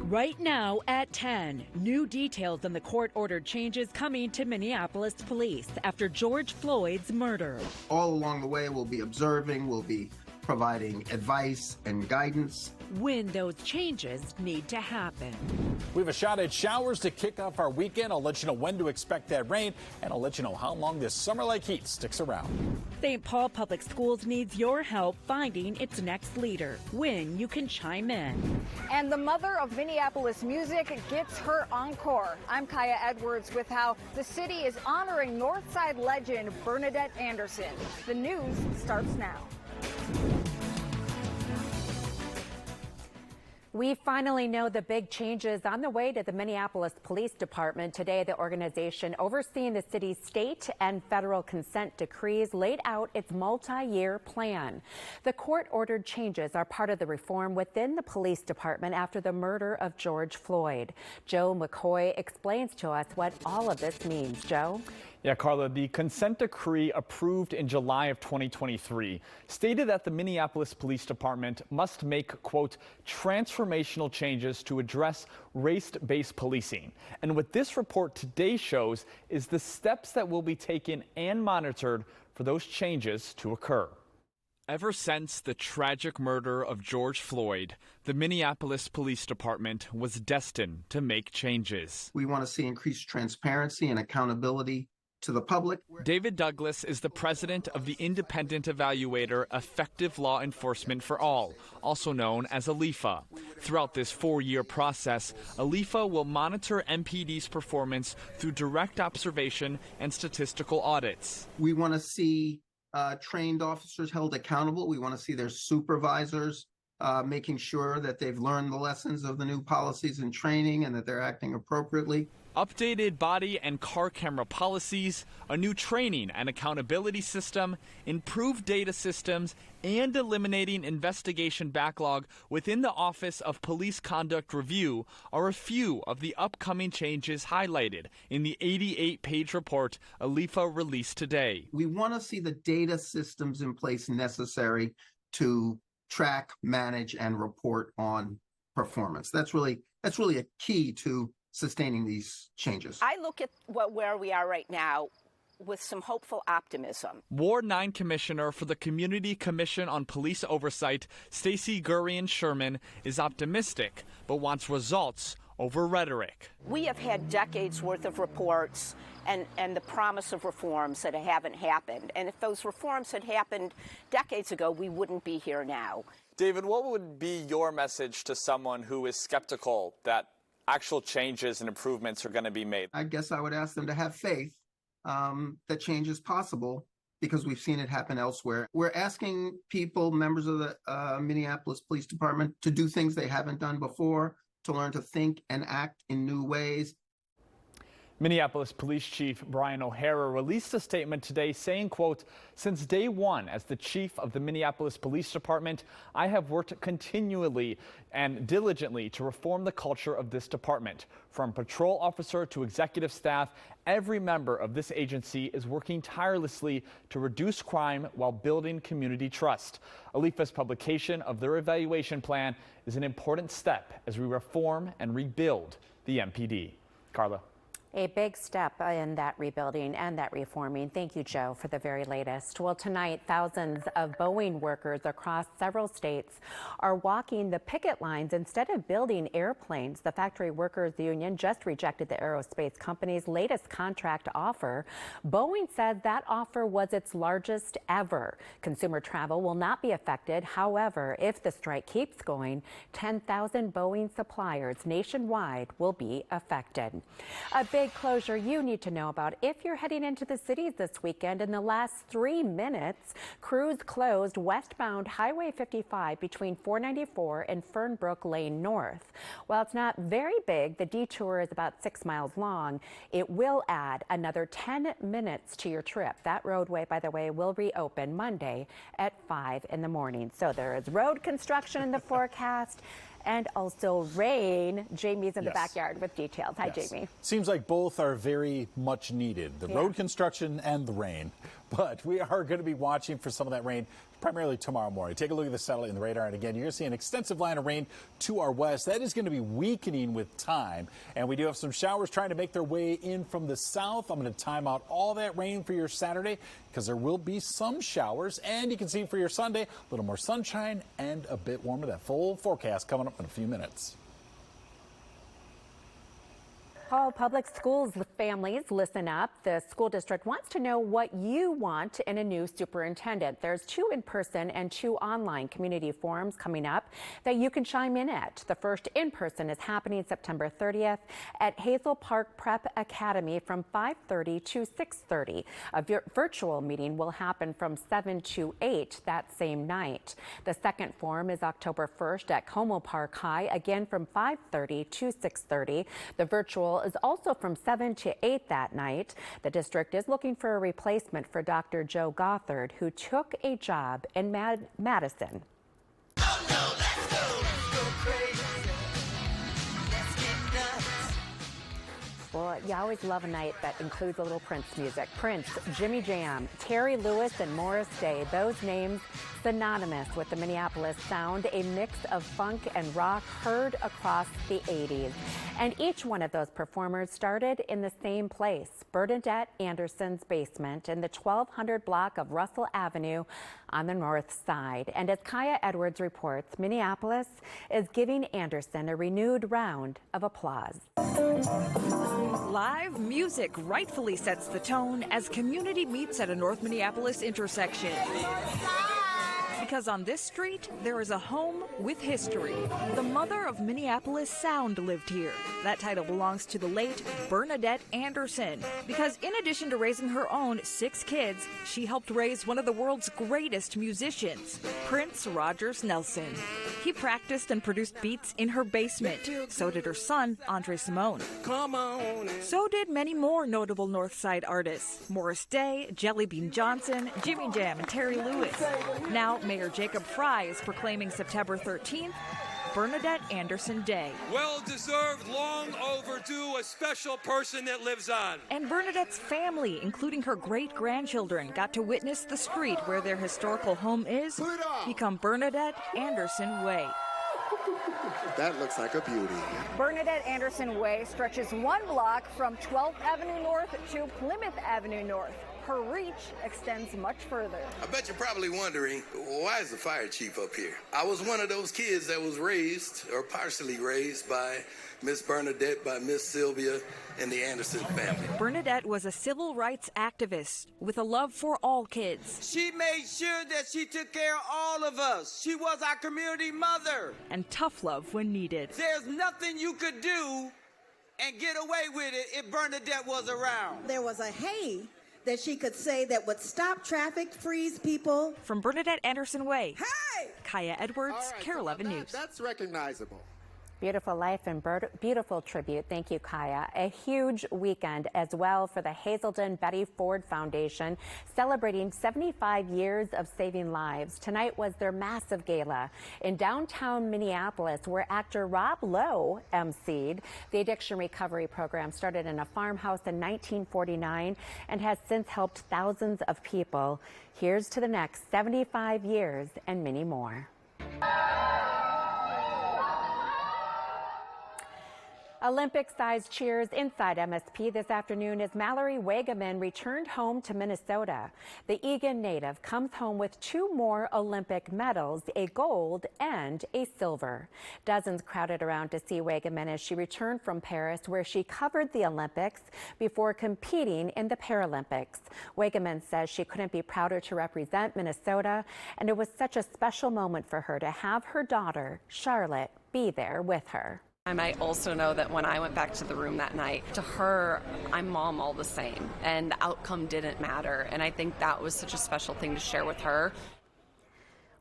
Right now at 10, new details on the court-ordered changes coming to Minneapolis police after George Floyd's murder. All along the way, we'll be observing, we'll be providing advice and guidance. When those changes need to happen. We have a shot at showers to kick off our weekend. I'll let you know when to expect that rain, and I'll let you know how long this summer-like heat sticks around. St. Paul Public Schools needs your help finding its next leader. When you can chime in. And the mother of Minneapolis music gets her encore. I'm Kaya Edwards with how the city is honoring Northside legend Bernadette Anderson. The news starts now. We finally know the big changes on the way to the Minneapolis Police Department. Today, the organization overseeing the city's state and federal consent decrees laid out its multi-year plan. The court-ordered changes are part of the reform within the police department after the murder of George Floyd. Joe McCoy explains to us what all of this means. Joe? Yeah, Carla, the consent decree approved in July of 2023 stated that the Minneapolis Police Department must make, quote, transformational changes to address race-based policing. And what this report today shows is the steps that will be taken and monitored for those changes to occur. Ever since the tragic murder of George Floyd, the Minneapolis Police Department was destined to make changes. We want to see increased transparency and accountability to the public. David Douglas is the president of the independent evaluator Effective Law Enforcement for All, also known as ALEFA. Throughout this 4-year process, ALEFA will monitor MPD's performance through direct observation and statistical audits. We want to see trained officers held accountable. We want to see their supervisors making sure that they've learned the lessons of the new policies and training and that they're acting appropriately. Updated body and car camera policies, a new training and accountability system, improved data systems, and eliminating investigation backlog within the Office of Police Conduct Review are a few of the upcoming changes highlighted in the 88-page report ALEFA released today. We want to see the data systems in place necessary to track, manage, and report on performance. That's really a key to sustaining these changes. I look at where we are right now with some hopeful optimism. Ward 9 Commissioner for the Community Commission on Police Oversight, Stacey Gurian-Sherman, is optimistic but wants results over rhetoric. We have had decades worth of reports and the promise of reforms that haven't happened. And if those reforms had happened decades ago, we wouldn't be here now. David, what would be your message to someone who is skeptical that actual changes and improvements are going to be made? I guess I would ask them to have faith that change is possible because we've seen it happen elsewhere. We're asking people, members of the Minneapolis Police Department, to do things they haven't done before, to learn to think and act in new ways. Minneapolis Police Chief Brian O'Hara released a statement today saying, quote, since day one as the chief of the Minneapolis Police Department, I have worked continually and diligently to reform the culture of this department. From patrol officer to executive staff, every member of this agency is working tirelessly to reduce crime while building community trust. ALEFA's publication of their evaluation plan is an important step as we reform and rebuild the MPD. Carla. A big step in that rebuilding and that reforming. Thank you, Joe, for the very latest. Well, tonight, thousands of Boeing workers across several states are walking the picket lines instead of building airplanes. The Factory Workers Union just rejected the aerospace company's latest contract offer. Boeing says that offer was its largest ever. Consumer travel will not be affected. However, if the strike keeps going, 10,000 Boeing suppliers nationwide will be affected. A big closure you need to know about if you're heading into the cities this weekend. In the last 3 minutes, crews closed westbound Highway 55 between 494 and Fernbrook Lane North. While it's not very big, the detour is about 6 miles long. It will add another 10 minutes to your trip. That roadway, by the way, will reopen Monday at 5 in the morning. So there is road construction in the forecast. And also rain. Jamie's in the backyard with details. Hi, Jamie. Seems like both are very much needed, the road construction and the rain. But we are going to be watching for some of that rain primarily tomorrow morning. Take a look at the satellite and the radar, and again, you're going to see an extensive line of rain to our west. That is going to be weakening with time, and we do have some showers trying to make their way in from the south. I'm going to time out all that rain for your Saturday because there will be some showers, and you can see for your Sunday, a little more sunshine and a bit warmer. That full forecast coming up in a few minutes. All public schools families, listen up. The school district wants to know what you want in a new superintendent. There's 2 in-person and 2 online community forums coming up that you can chime in at. The first in-person is happening September 30th at Hazel Park Prep Academy from 5:30 to 6:30. A virtual meeting will happen from 7 to 8 that same night. The second forum is October 1st at Como Park High, again from 5:30 to 6:30. The virtual is also from 7 to 8 that night. The district is looking for a replacement for Dr. Joe Gothard, who took a job in Madison. Oh no, let's go crazy. Let's get nuts. Well, you always love a night that includes a little Prince music. Prince, Jimmy Jam, Terry Lewis, and Morris Day. Those names synonymous with the Minneapolis sound, a mix of funk and rock heard across the 80s. And each one of those performers started in the same place, Bernadette Anderson's basement in the 1200 block of Russell Avenue on the north side. And as Kaya Edwards reports, Minneapolis is giving Anderson a renewed round of applause. Live music rightfully sets the tone as community meets at a North Minneapolis intersection. Because on this street, there is a home with history. The mother of Minneapolis sound lived here. That title belongs to the late Bernadette Anderson. Because in addition to raising her own 6 kids, she helped raise one of the world's greatest musicians, Prince Rogers Nelson. He practiced and produced beats in her basement. So did her son, Andre Simone. Come on. So did many more notable North Side artists, Morris Day, Jelly Bean Johnson, Jimmy Jam, and Terry Lewis. Now, Mayor Jacob Fry is proclaiming September 13th Bernadette Anderson Day. Well-deserved, long overdue, a special person that lives on. And Bernadette's family, including her great-grandchildren, got to witness the street where their historical home is become Bernadette Anderson Way. That looks like a beauty. Bernadette Anderson Way stretches 1 block from 12th Avenue North to Plymouth Avenue North. Her reach extends much further. I bet you're probably wondering, why is the fire chief up here? I was one of those kids that was raised, or partially raised, by Miss Bernadette, by Miss Sylvia, and the Anderson family. Bernadette was a civil rights activist with a love for all kids. She made sure that she took care of all of us. She was our community mother. And tough love when needed. There's nothing you could do and get away with it if Bernadette was around. There was a hey that she could say that would stop traffic, freeze people. From Bernadette Anderson Way, hey! Kaya Edwards, KARE 11 News. That's recognizable. Beautiful life and beautiful tribute. Thank you, Kaya. A huge weekend as well for the Hazelden Betty Ford Foundation, celebrating 75 years of saving lives. Tonight was their massive gala in downtown Minneapolis, where actor Rob Lowe emceed. The addiction recovery program started in a farmhouse in 1949 and has since helped thousands of people. Here's to the next 75 years and many more. Olympic-sized cheers inside MSP this afternoon as Mallory Wagaman returned home to Minnesota. The Egan native comes home with 2 more Olympic medals, a gold and a silver. Dozens crowded around to see Wagaman as she returned from Paris, where she covered the Olympics before competing in the Paralympics. Wagaman says she couldn't be prouder to represent Minnesota, and it was such a special moment for her to have her daughter, Charlotte, be there with her. I also know that when I went back to the room that night, to her, I'm mom all the same, and the outcome didn't matter. And I think that was such a special thing to share with her.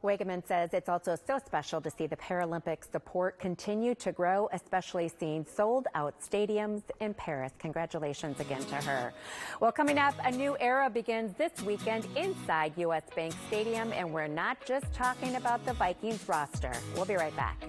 Wagaman says it's also so special to see the Paralympic support continue to grow, especially seeing sold-out stadiums in Paris. Congratulations again to her. Well, coming up, a new era begins this weekend inside U.S. Bank Stadium, and we're not just talking about the Vikings roster. We'll be right back.